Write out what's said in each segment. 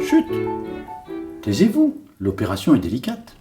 Chut! Taisez-vous, l'opération est délicate.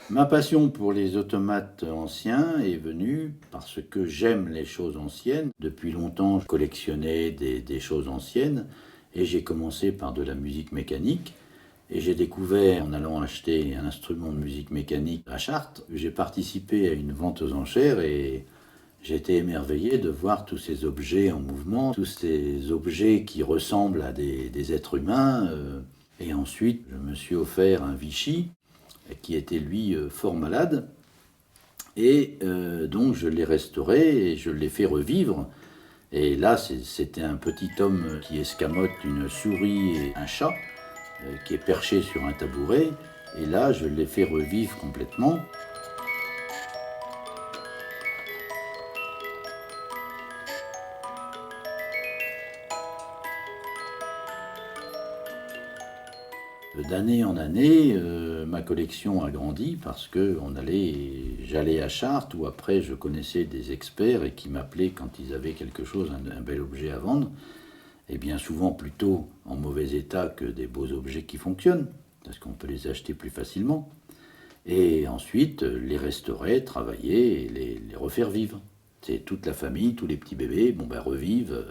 Ma passion pour les automates anciens est venue parce que j'aime les choses anciennes. Depuis longtemps, je collectionnais des choses anciennes et j'ai commencé par de la musique mécanique. Et j'ai découvert, en allant acheter un instrument de musique mécanique à Chartres, j'ai participé à une vente aux enchères et j'ai été émerveillé de voir tous ces objets en mouvement, tous ces objets qui ressemblent à des êtres humains. Et ensuite, je me suis offert un Vichy qui était lui fort malade, et donc je l'ai restauré et je l'ai fait revivre. Et là, c'était un petit homme qui escamote une souris et un chat, qui est perché sur un tabouret, et là, je l'ai fait revivre complètement. D'année en année, ma collection a grandi parce que j'allais à Chartres où après je connaissais des experts et qui m'appelaient quand ils avaient quelque chose, un bel objet à vendre, et bien souvent plutôt en mauvais état que des beaux objets qui fonctionnent, parce qu'on peut les acheter plus facilement. Et ensuite les restaurer, travailler et les refaire vivre. C'est toute la famille, tous les petits bébés, revivent,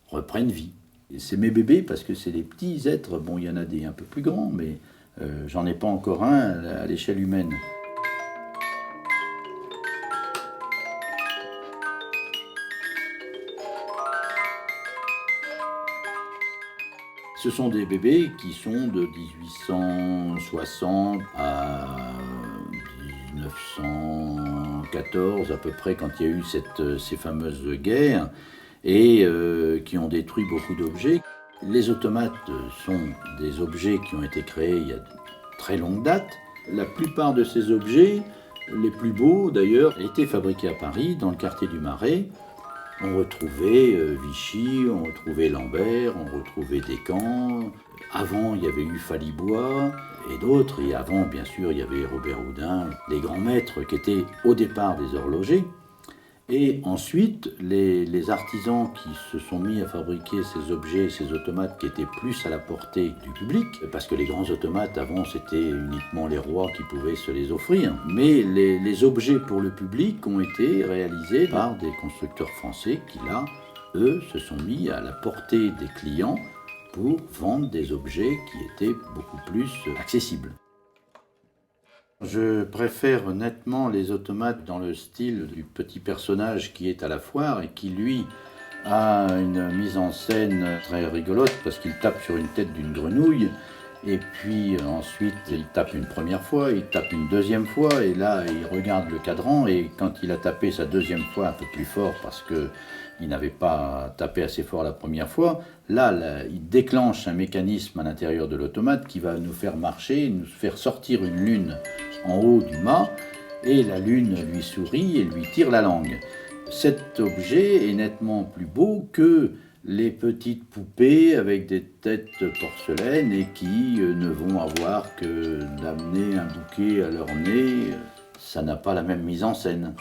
reprennent vie. C'est mes bébés parce que c'est des petits êtres, bon il y en a des un peu plus grands, mais j'en ai pas encore un à l'échelle humaine. Ce sont des bébés qui sont de 1860 à 1914 à peu près, quand il y a eu ces fameuses guerres, et qui ont détruit beaucoup d'objets. Les automates sont des objets qui ont été créés il y a de très longue date. La plupart de ces objets, les plus beaux d'ailleurs, étaient fabriqués à Paris, dans le quartier du Marais. On retrouvait Vichy, on retrouvait Lambert, on retrouvait Descamps. Avant, il y avait eu Phalibois et d'autres. Et avant, bien sûr, il y avait Robert Houdin, des grands maîtres qui étaient au départ des horlogers. Et ensuite, les artisans qui se sont mis à fabriquer ces objets, ces automates qui étaient plus à la portée du public, parce que les grands automates avant c'était uniquement les rois qui pouvaient se les offrir, mais les objets pour le public ont été réalisés par des constructeurs français qui là, eux, se sont mis à la portée des clients pour vendre des objets qui étaient beaucoup plus accessibles. Je préfère nettement les automates dans le style du petit personnage qui est à la foire et qui, lui, a une mise en scène très rigolote parce qu'il tape sur une tête d'une grenouille et puis ensuite il tape une première fois, il tape une deuxième fois et là il regarde le cadran et quand il a tapé sa deuxième fois un peu plus fort parce qu'il n'avait pas tapé assez fort la première fois, là il déclenche un mécanisme à l'intérieur de l'automate qui va nous faire marcher, nous faire sortir une lune en haut du mât, et la lune lui sourit et lui tire la langue. Cet objet est nettement plus beau que les petites poupées avec des têtes porcelaine et qui ne vont avoir que d'amener un bouquet à leur nez. Ça n'a pas la même mise en scène.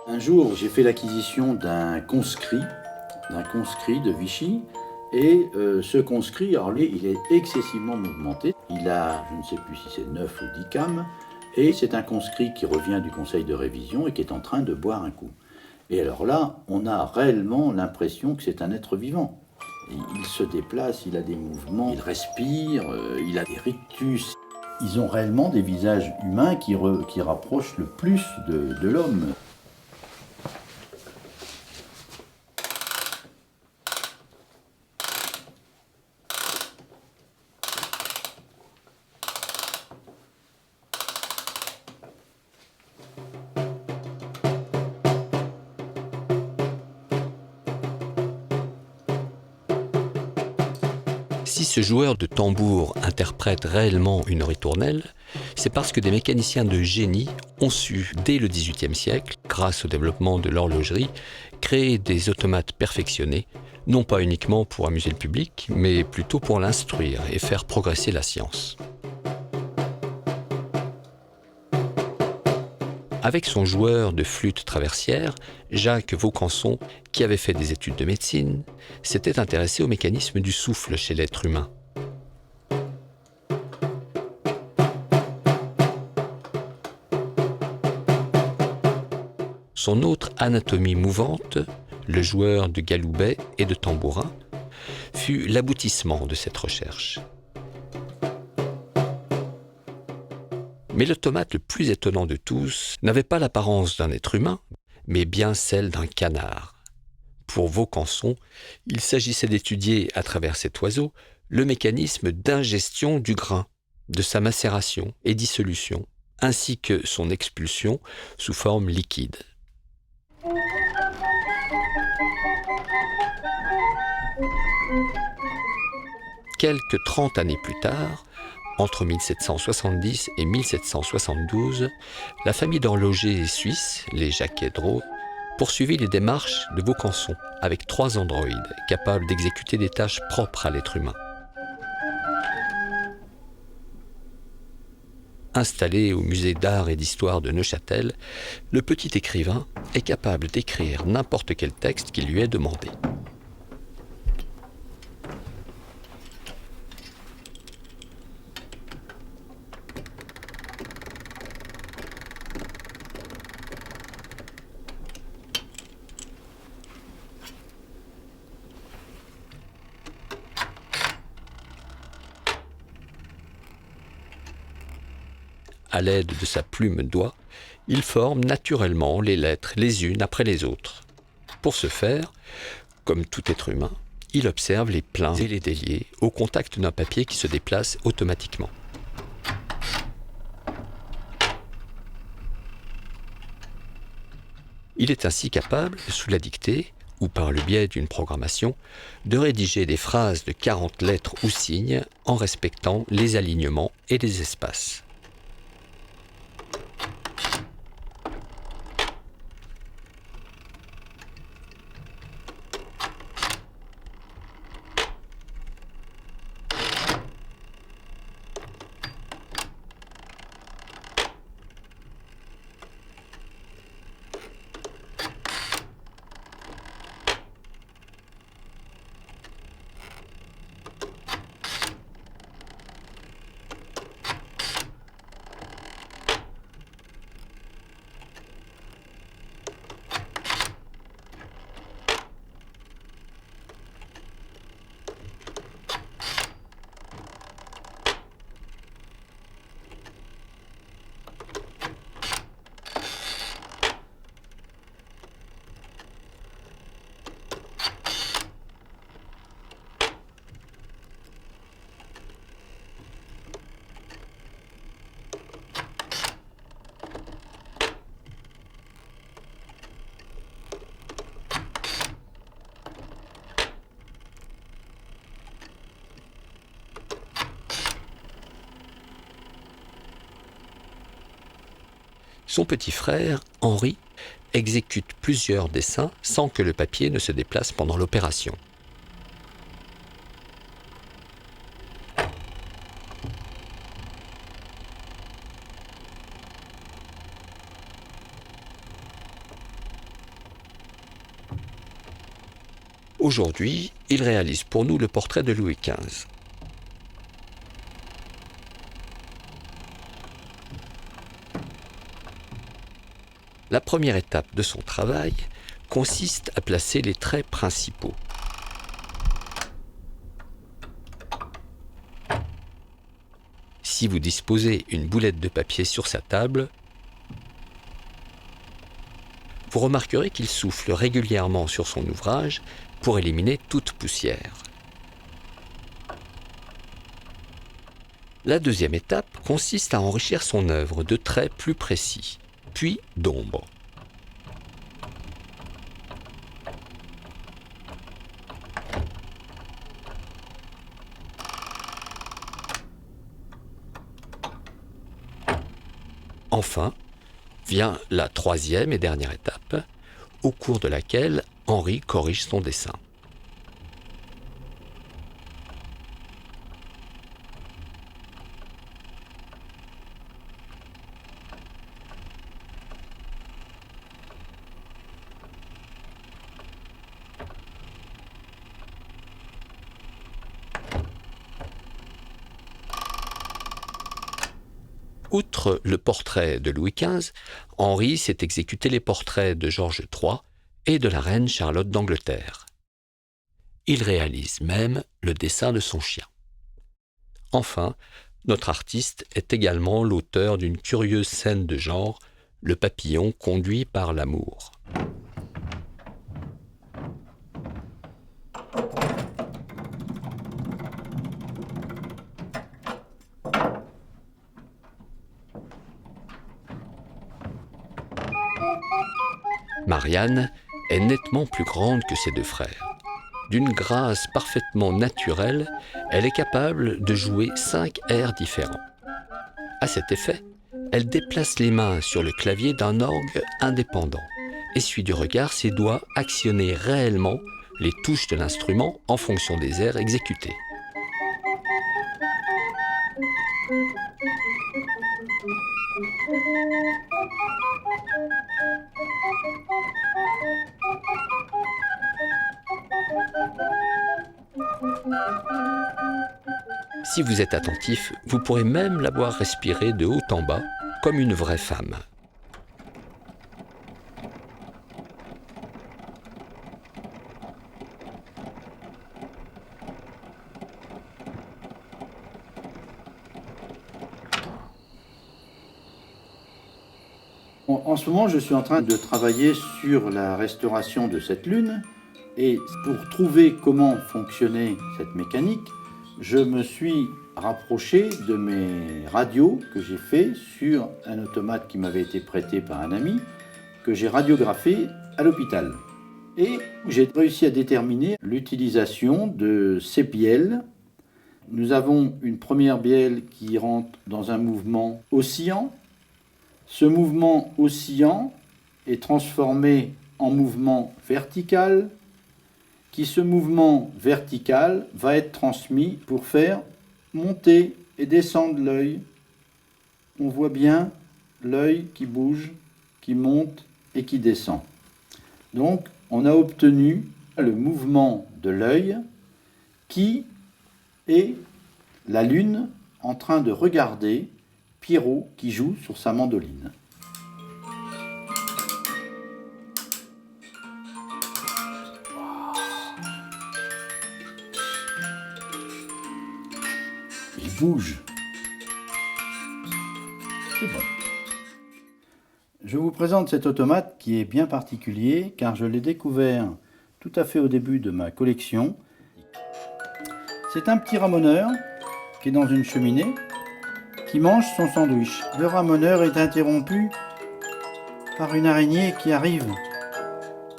Un jour, j'ai fait l'acquisition d'un conscrit de Vichy. Et ce conscrit, alors lui, il est excessivement mouvementé. Il a, je ne sais plus si c'est 9 ou 10 cames. Et c'est un conscrit qui revient du conseil de révision et qui est en train de boire un coup. Et alors là, on a réellement l'impression que c'est un être vivant. Il se déplace, il a des mouvements, il respire, il a des rictus. Ils ont réellement des visages humains qui rapprochent le plus de l'homme. Si ce joueur de tambour interprète réellement une ritournelle, c'est parce que des mécaniciens de génie ont su, dès le XVIIIe siècle, grâce au développement de l'horlogerie, créer des automates perfectionnés, non pas uniquement pour amuser le public, mais plutôt pour l'instruire et faire progresser la science. Avec son joueur de flûte traversière, Jacques Vaucanson, qui avait fait des études de médecine, s'était intéressé au mécanisme du souffle chez l'être humain. Son autre anatomie mouvante, le joueur de galoubet et de tambourin, fut l'aboutissement de cette recherche. Mais l'automate le plus étonnant de tous n'avait pas l'apparence d'un être humain, mais bien celle d'un canard. Pour Vaucanson, il s'agissait d'étudier, à travers cet oiseau, le mécanisme d'ingestion du grain, de sa macération et dissolution, ainsi que son expulsion sous forme liquide. Quelques 30 années plus tard, entre 1770 et 1772, la famille d'horlogers suisses, les Jacquet-Dreux, poursuivit les démarches de Vaucanson avec 3 androïdes capables d'exécuter des tâches propres à l'être humain. Installé au musée d'art et d'histoire de Neuchâtel, le petit écrivain est capable d'écrire n'importe quel texte qui lui est demandé. À l'aide de sa plume d'oie, il forme naturellement les lettres les unes après les autres. Pour ce faire, comme tout être humain, il observe les pleins et les déliés au contact d'un papier qui se déplace automatiquement. Il est ainsi capable, sous la dictée, ou par le biais d'une programmation, de rédiger des phrases de 40 lettres ou signes en respectant les alignements et les espaces. Son petit frère, Henri, exécute plusieurs dessins sans que le papier ne se déplace pendant l'opération. Aujourd'hui, il réalise pour nous le portrait de Louis XV. La première étape de son travail consiste à placer les traits principaux. Si vous disposez une boulette de papier sur sa table, vous remarquerez qu'il souffle régulièrement sur son ouvrage pour éliminer toute poussière. La deuxième étape consiste à enrichir son œuvre de traits plus précis, puis d'ombres. Enfin, vient la troisième et dernière étape, au cours de laquelle Henri corrige son dessin. Outre le portrait de Louis XV, Henri s'est exécuté les portraits de Georges III et de la reine Charlotte d'Angleterre. Il réalise même le dessin de son chien. Enfin, notre artiste est également l'auteur d'une curieuse scène de genre, le papillon conduit par l'amour. Marianne est nettement plus grande que ses deux frères. D'une grâce parfaitement naturelle, elle est capable de jouer 5 airs différents. À cet effet, elle déplace les mains sur le clavier d'un orgue indépendant et suit du regard ses doigts actionner réellement les touches de l'instrument en fonction des airs exécutés. Si vous êtes attentif, vous pourrez même la voir respirer de haut en bas, comme une vraie femme. En ce moment, je suis en train de travailler sur la restauration de cette lune. Et pour trouver comment fonctionnait cette mécanique, je me suis rapproché de mes radios que j'ai fait sur un automate qui m'avait été prêté par un ami, que j'ai radiographié à l'hôpital. Et j'ai réussi à déterminer l'utilisation de ces bielles. Nous avons une première bielle qui rentre dans un mouvement oscillant. Ce mouvement oscillant est transformé en mouvement vertical, qui ce mouvement vertical va être transmis pour faire monter et descendre l'œil. On voit bien l'œil qui bouge, qui monte et qui descend. Donc, on a obtenu le mouvement de l'œil qui est la lune en train de regarder Pierrot qui joue sur sa mandoline. Il bouge. C'est bon. Je vous présente cet automate qui est bien particulier car je l'ai découvert tout à fait au début de ma collection. C'est un petit ramoneur qui est dans une cheminée qui mange son sandwich. Le ramoneur est interrompu par une araignée qui arrive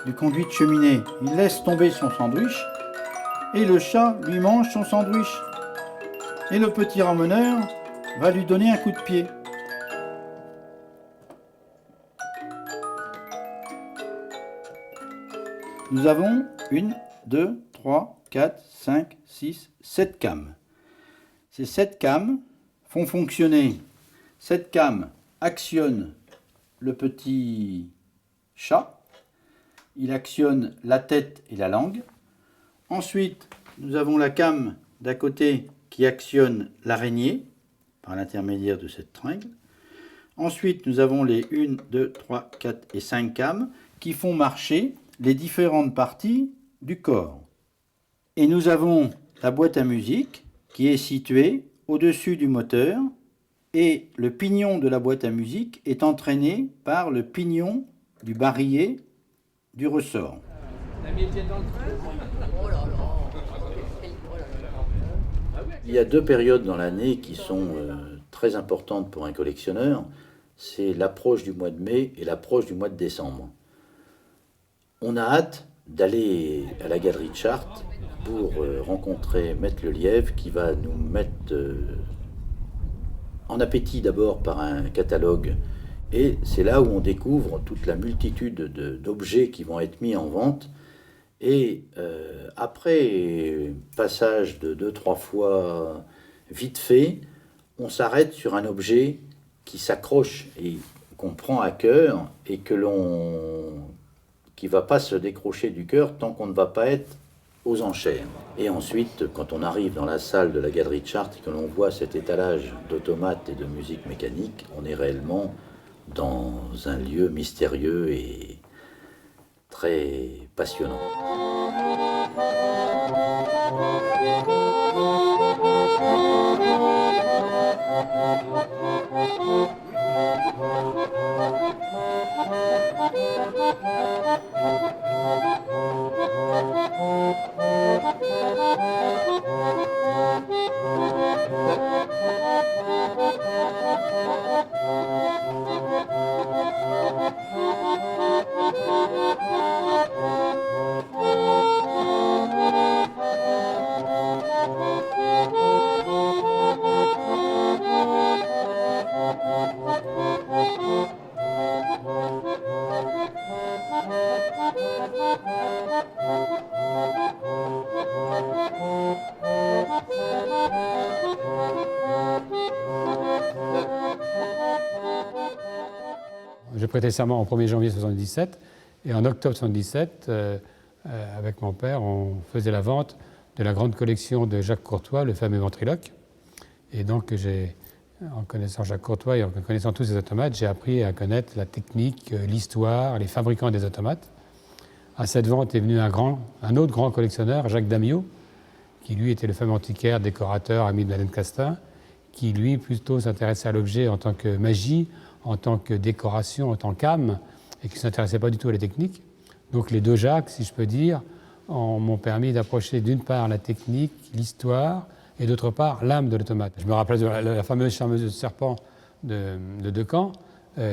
du conduit de cheminée. Il laisse tomber son sandwich et le chat lui mange son sandwich. Et le petit ramoneur va lui donner un coup de pied. Nous avons 1, 2, 3, 4, 5, 6, 7 cames. Ces 7 cames font fonctionner. Cette came actionne le petit chat. Il actionne la tête et la langue. Ensuite, nous avons la came d'à côté qui actionne l'araignée par l'intermédiaire de cette tringle. Ensuite, nous avons les 1, 2, 3, 4 et 5 cames qui font marcher les différentes parties du corps. Et nous avons la boîte à musique qui est située au-dessus du moteur et le pignon de la boîte à musique est entraîné par le pignon du barillet du ressort. Il y a 2 périodes dans l'année qui sont très importantes pour un collectionneur. C'est l'approche du mois de mai et l'approche du mois de décembre. On a hâte d'aller à la galerie de Chartres pour rencontrer Maître Lelièvre qui va nous mettre en appétit d'abord par un catalogue. Et c'est là où on découvre toute la multitude d'objets qui vont être mis en vente. Et après passage de 2-3 fois vite fait, on s'arrête sur un objet qui s'accroche et qu'on prend à cœur et qui ne va pas se décrocher du cœur tant qu'on ne va pas être aux enchères. Et ensuite, quand on arrive dans la salle de la galerie de Chartres et que l'on voit cet étalage d'automates et de musique mécanique, on est réellement dans un lieu mystérieux et très passionnant. J'ai prêté serment au 1er janvier 1977 et en octobre 1977, avec mon père, on faisait la vente de la grande collection de Jacques Courtois, le fameux ventriloque. Et donc, en connaissant Jacques Courtois et en connaissant tous ces automates, j'ai appris à connaître la technique, l'histoire, les fabricants des automates. À cette vente est venu un autre grand collectionneur, Jacques Damiot, qui lui était le fameux antiquaire, décorateur, ami de Madeleine Castin, qui lui plutôt s'intéressait à l'objet en tant que magie, en tant que décoration, en tant qu'âme, et qui ne s'intéressait pas du tout à la technique. Donc les deux Jacques, si je peux dire, m'ont permis d'approcher d'une part la technique, l'histoire, et d'autre part l'âme de l'automate. Je me rappelle de la fameuse charmeuse de serpent de Decamps,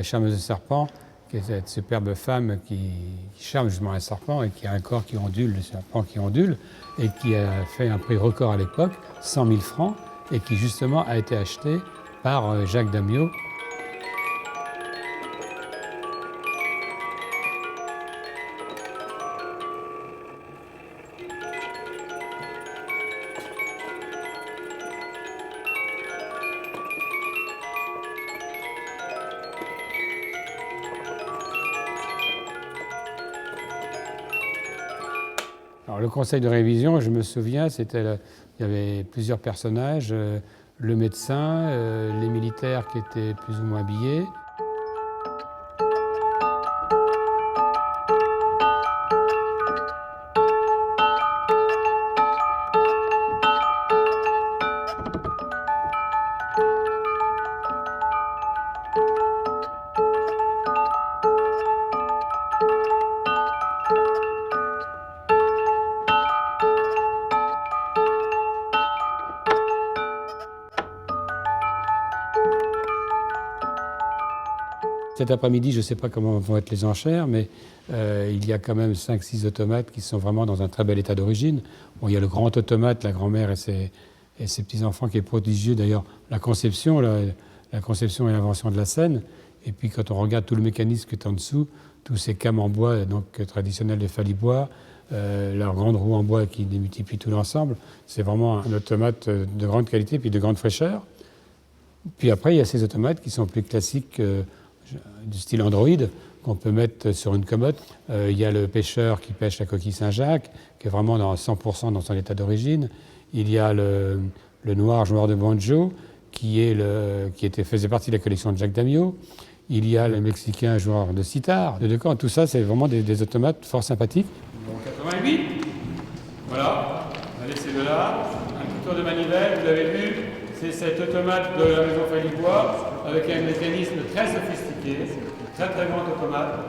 charmeuse de serpent, qui est cette superbe femme qui charme justement un serpent et qui a un corps qui ondule, le serpent qui ondule, et qui a fait un prix record à l'époque, 100 000 francs, et qui justement a été acheté par Jacques Damiot. Alors, le conseil de révision, je me souviens, il y avait plusieurs personnages, le médecin, les militaires qui étaient plus ou moins habillés. Cet après-midi, je ne sais pas comment vont être les enchères, mais il y a quand même 5-6 automates qui sont vraiment dans un très bel état d'origine. Bon, il y a le grand automate, la grand-mère et ses petits-enfants qui est prodigieux. D'ailleurs, la conception et l'invention de la scène. Et puis quand on regarde tout le mécanisme qui est en dessous, tous ces cames en bois donc, traditionnels des Falibois, leurs grandes roues en bois qui démultiplient tout l'ensemble. C'est vraiment un automate de grande qualité puis de grande fraîcheur. Puis après, il y a ces automates qui sont plus classiques du style Android, qu'on peut mettre sur une commode. Il y a le pêcheur qui pêche la coquille Saint-Jacques, qui est vraiment dans 100% dans son état d'origine. Il y a le noir joueur de banjo, qui faisait partie de la collection de Jacques Damiot. Il y a le mexicain joueur de sitar. De Decamps, tout ça, c'est vraiment des automates fort sympathiques. Bon, 88, voilà, on va laisser de là. Un petit tour de manivelle, vous l'avez vu, c'est cet automate de la maison Falibois avec un mécanisme très sophistiqué, très très grand automate,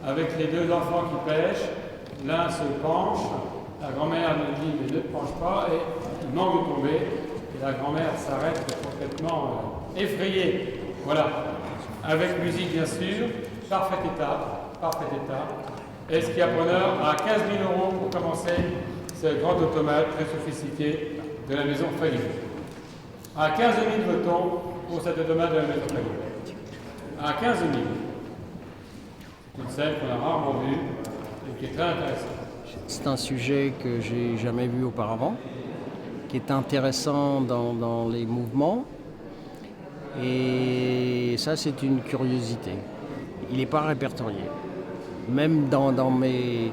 avec les deux enfants qui pêchent. L'un se penche, la grand-mère lui dit mais ne te penche pas et il manque de tomber. Et la grand-mère s'arrête complètement effrayée. Voilà. Avec musique bien sûr, parfait état, parfait état. Et ce qui a preneur à 15 000 € pour commencer ce grand automate très sophistiqué de la maison Falibois. À 15 000 votons pour cet automate de la maison Falibois. À 15 000. C'est une scène qu'on a rarement vue et qui est très intéressante. C'est un sujet que j'ai jamais vu auparavant, qui est intéressant dans les mouvements. Et ça, c'est une curiosité. Il n'est pas répertorié. Même dans mes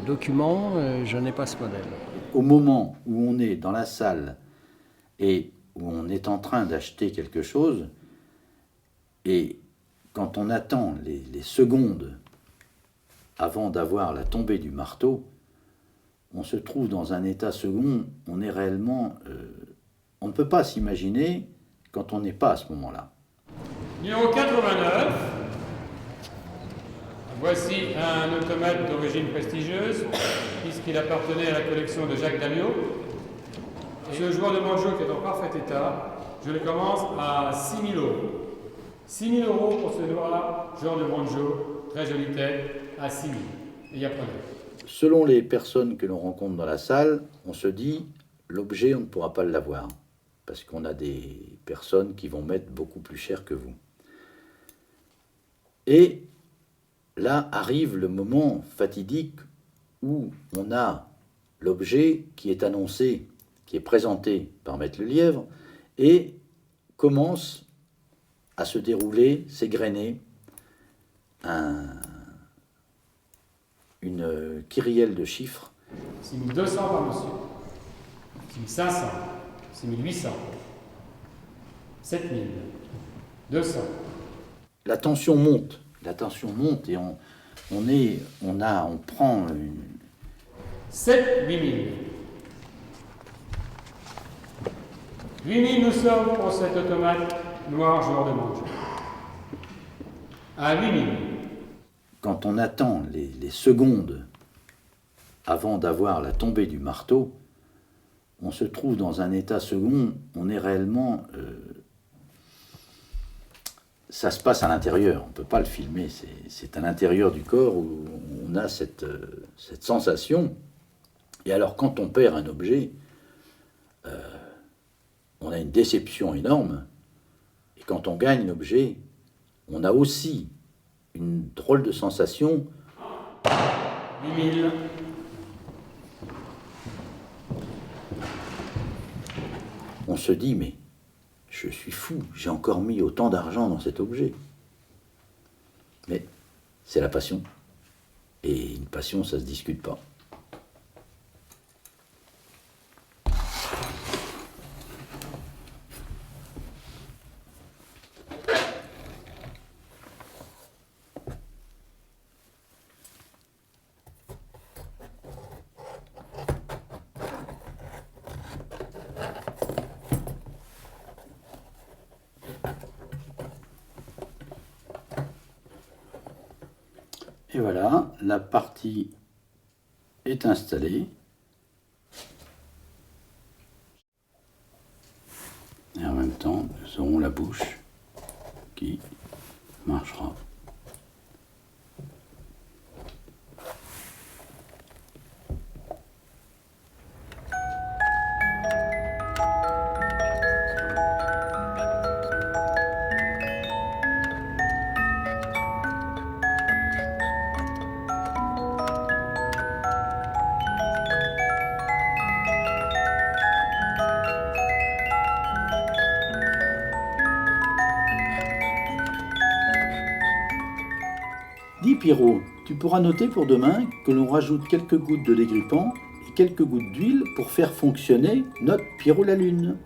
documents, je n'ai pas ce modèle. Au moment où on est dans la salle et où on est en train d'acheter quelque chose, et quand on attend les secondes avant d'avoir la tombée du marteau, on se trouve dans un état second, on est réellement... on ne peut pas s'imaginer quand on n'est pas à ce moment-là. Numéro 89. Voici un automate d'origine prestigieuse, puisqu'il appartenait à la collection de Jacques Damiot. Ce joueur de banjo qui est en parfait état, je le commence à 6 000 €. 6 000 € pour ce noir joueur de banjo, très jolie tête, à 6 000. Et il y a preneur. Selon les personnes que l'on rencontre dans la salle, on se dit, l'objet, on ne pourra pas l'avoir, parce qu'on a des personnes qui vont mettre beaucoup plus cher que vous. Et là arrive le moment fatidique où on a l'objet qui est annoncé, qui est présenté par Maître Lelièvre, et commence à se dérouler, s'égrener, une kyrielle de chiffres. 6200 par monsieur, 6500, 6800, 7000, 200. La tension monte et on prend une... 7, 8000. 8000 nous sommes pour cet automate noir joueur de banjo. À 8000. Quand on attend les secondes avant d'avoir la tombée du marteau, on se trouve dans un état second, on est réellement... ça se passe à l'intérieur, on ne peut pas le filmer, c'est à l'intérieur du corps où on a cette sensation. Et alors quand on perd un objet, on a une déception énorme, et quand on gagne l'objet, on a aussi une drôle de sensation. 8000. On se dit, mais je suis fou, j'ai encore mis autant d'argent dans cet objet. Mais c'est la passion. Et une passion, ça ne se discute pas. Et voilà, la partie est installée. Et en même temps, nous aurons la bouche qui marchera. Pierrot, tu pourras noter pour demain que l'on rajoute quelques gouttes de dégrippant et quelques gouttes d'huile pour faire fonctionner notre Pierrot la Lune.